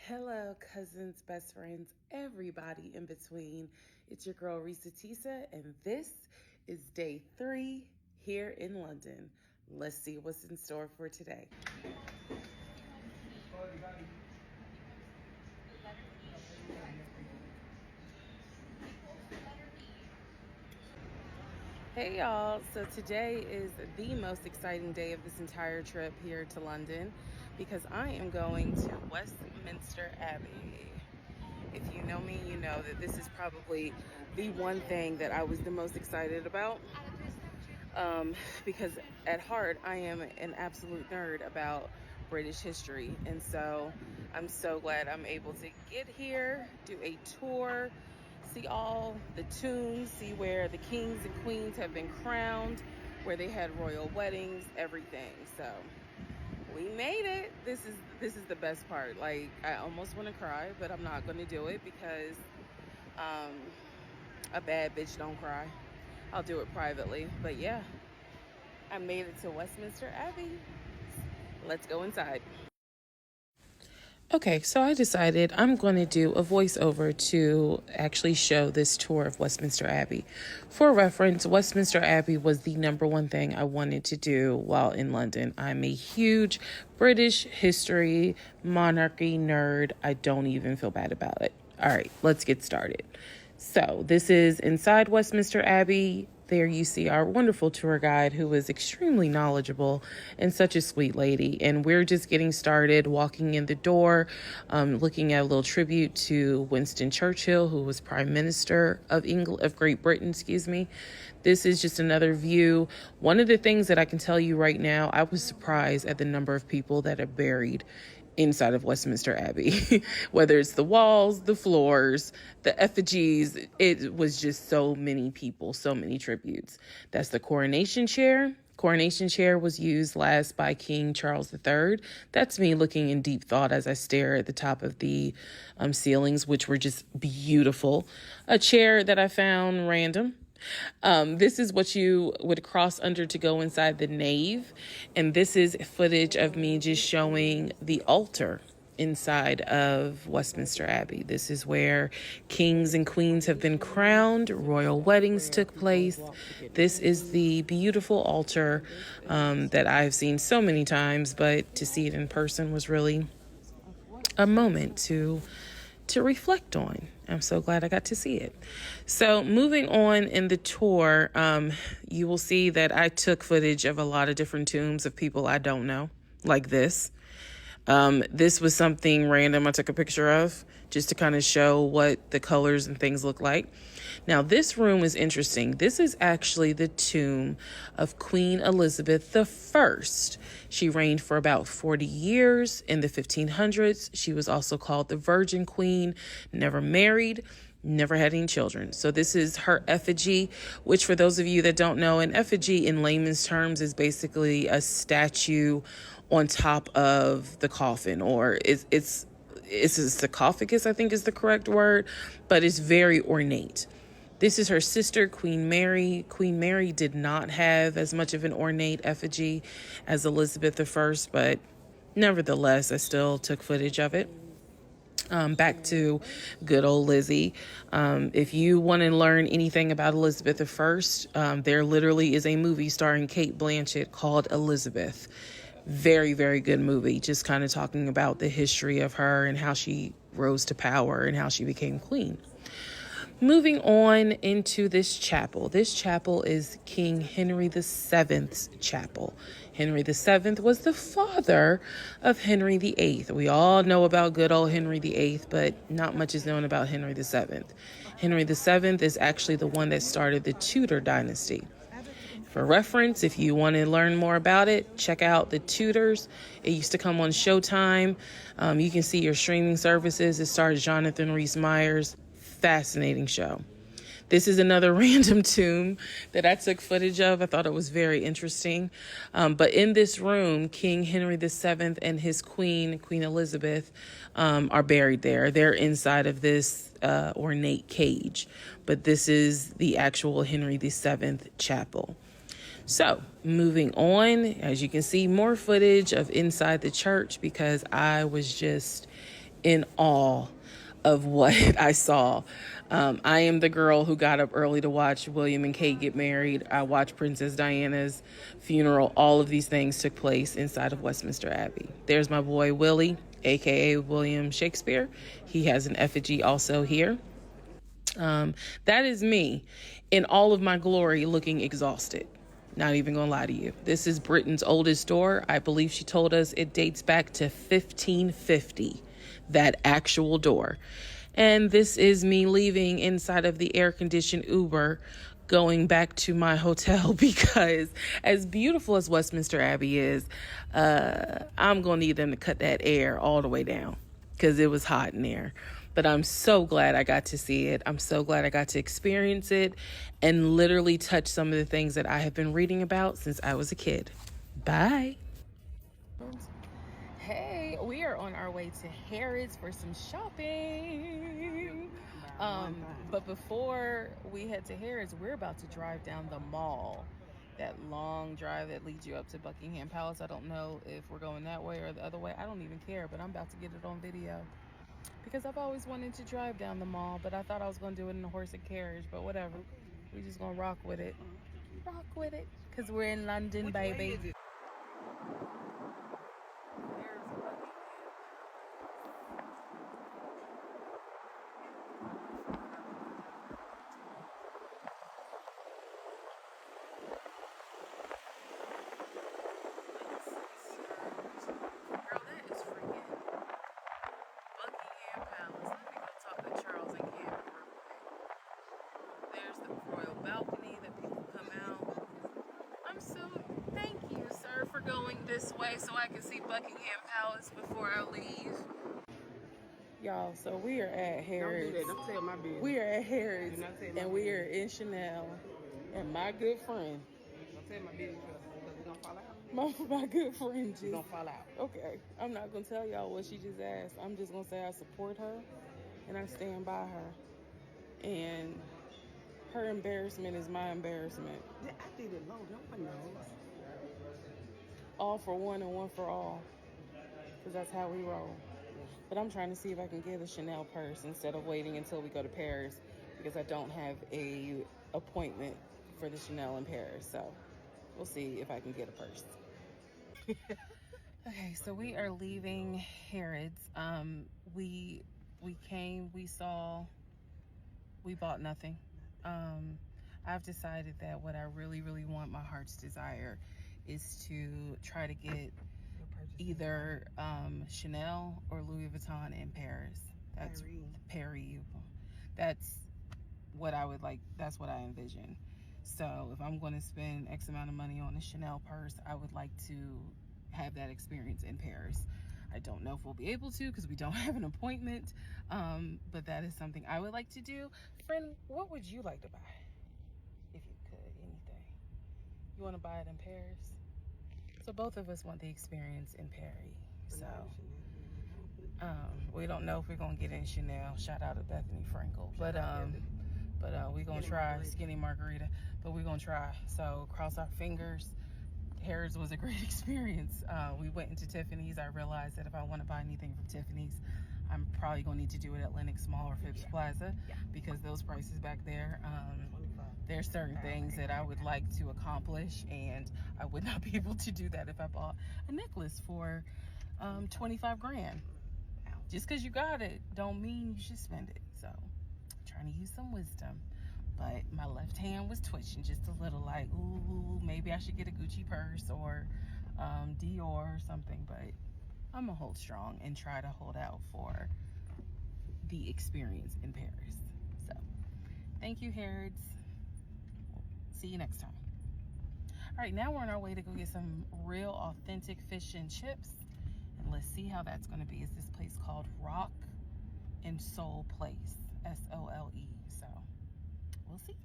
Hello, cousins, best friends, everybody in between. It's your girl Reesa, and this is day 3 here in London. Let's see what's in store for today. Hey y'all, so today is the most exciting day of this entire trip here to London because I am going to Westminster Abbey. If you know me, you know that this is probably the one thing that I was the most excited about because at heart I am an absolute nerd about British history, and so I'm so glad I'm able to get here, do a tour, see all the tombs, see where the kings and queens have been crowned, where they had royal weddings, everything. So we made it. This is the best part. Like, I almost want to cry, but I'm not going to do it because um, a bad bitch don't cry. I'll do it privately. But yeah, I made it to Westminster Abbey. Let's go inside. Okay, so I decided I'm going to do a voiceover to actually show this tour of Westminster Abbey. For reference, Westminster Abbey was the number one thing I wanted to do while in London. I'm a huge British history, monarchy nerd. I don't even feel bad about it. All right, let's get started. So this is inside Westminster Abbey. There you see our wonderful tour guide who is extremely knowledgeable and such a sweet lady. And we're just getting started, walking in the door, looking at a little tribute to Winston Churchill, who was Prime Minister of Great Britain, excuse me. This is just another view. One of the things that I can tell you right now, I was surprised at the number of people that are buried inside of Westminster Abbey, whether it's the walls, the floors, the effigies. It was just so many people, so many tributes. That's the coronation chair. Coronation chair was used last by King Charles III. That's me looking in deep thought as I stare at the top of the ceilings, which were just beautiful. A chair that I found random. This is what you would cross under to go inside the nave. And this is footage of me just showing the altar inside of Westminster Abbey. This is where kings and queens have been crowned, royal weddings took place. This is the beautiful altar that I've seen so many times, but to see it in person was really a moment to reflect on. I'm so glad I got to see it. So moving on in the tour, you will see that I took footage of a lot of different tombs of people I don't know, like this. This was something random I took a picture of just to kind of show what the colors and things look like. Now, this room is interesting. This is actually the tomb of Queen Elizabeth I. She reigned for about 40 years in the 1500s. She was also called the Virgin Queen, never married, never had any children. So this is her effigy, which for those of you that don't know, an effigy in layman's terms is basically a statue on top of the coffin, or it's a sarcophagus, I think is the correct word, but it's very ornate. This is her sister, Queen Mary. Queen Mary did not have as much of an ornate effigy as Elizabeth I, but nevertheless, I still took footage of it. Back to good old Lizzie. If you want to learn anything about Elizabeth I, there literally is a movie starring Cate Blanchett called Elizabeth. Very, very good movie. Just kind of talking about the history of her and how she rose to power and how she became queen. Moving on into this chapel. This chapel is King Henry VII's chapel. Henry VII was the father of Henry VIII. We all know about good old Henry VIII, but not much is known about Henry VII. Henry VII is actually the one that started the Tudor dynasty. For reference, if you want to learn more about it, check out The Tudors. It used to come on Showtime. You can see your streaming services. It stars Jonathan Rhys-Meyers. Fascinating show. This is another random tomb that I took footage of. I thought it was very interesting. But in this room, King Henry VII and his queen, Queen Elizabeth, are buried there. They're inside of this ornate cage. But this is the actual Henry VII chapel. So moving on, as you can see, more footage of inside the church because I was just in awe of what I saw. I am the girl who got up early to watch William and Kate get married. I watched Princess Diana's funeral. All of these things took place inside of Westminster Abbey. There's my boy Willie, aka William Shakespeare. He has an effigy also here. That is me in all of my glory, looking exhausted. Not even gonna lie to you. This is Britain's oldest door. I believe she told us it dates back to 1550, that actual door. And this is me leaving inside of the air-conditioned Uber, going back to my hotel because as beautiful as Westminster Abbey is, I'm gonna need them to cut that air all the way down because it was hot in there. But I'm so glad I got to see it. I'm so glad I got to experience it and literally touch some of the things that I have been reading about since I was a kid. Bye. Hey, we are on our way to Harrods for some shopping. But before we head to Harrods, we're about to drive down the mall. That long drive that leads you up to Buckingham Palace. I don't know if we're going that way or the other way. I don't even care, but I'm about to get it on video. Because I've always wanted to drive down the mall, but I thought I was going to do it in a horse and carriage, but whatever. We're just going to rock with it. Rock with it. Because we're in London, baby. There's the royal balcony that people come out. I'm so thank you, sir, for going this way so I can see Buckingham Palace before I leave. Y'all, so we are at Harrods. Don't do that. Don't tell my business. We are at Harrods and we are business. in Chanel. And my good friend. Don't tell my business because we're going to fall out. My good friend just. We're going to fall out. Okay. I'm not going to tell y'all what she just asked. I'm just going to say I support her and I stand by her. And her embarrassment is my embarrassment. Yeah, I did it low. No one knows. All for one and one for all. Because that's how we roll. But I'm trying to see if I can get a Chanel purse instead of waiting until we go to Paris because I don't have a appointment for the Chanel in Paris. So we'll see if I can get a purse. Okay, so we are leaving Harrods. We came, we saw, we bought nothing. I've decided that what I really, really want, my heart's desire, is to try to get either Chanel or Louis Vuitton in Paris. That's Paris. That's what I would like. That's what I envision. So if I'm going to spend X amount of money on a Chanel purse, I would like to have that experience in Paris. I don't know if we'll be able to because we don't have an appointment, but that is something I would like to do. Friend, what would you like to buy? If you could, anything. You want to buy it in Paris? So both of us want the experience in Paris. So we don't know if we're gonna get in Chanel. Shout out to Bethany Frankel. But we're gonna try Skinny Margarita. But we're gonna try. So cross our fingers. Harrods was a great experience. We went into Tiffany's. I realized that if I want to buy anything from Tiffany's, I'm probably gonna need to do it at Lenox Mall or Phipps Plaza because those prices back there. There's certain things that I would like to accomplish, and I would not be able to do that if I bought a necklace for 25 grand. Just because you got it don't mean you should spend it. So I'm trying to use some wisdom, but my left hand was twitching just a little, like, ooh, maybe I should get a Gucci purse or Dior or something. But I'm gonna hold strong and try to hold out for the experience in Paris. So thank you, Harrods. See you next time. All right, now we're on our way to go get some real authentic fish and chips. And let's see how that's going to be. It's this place called Rock and Soul Place. S-O-L-E. So we'll see.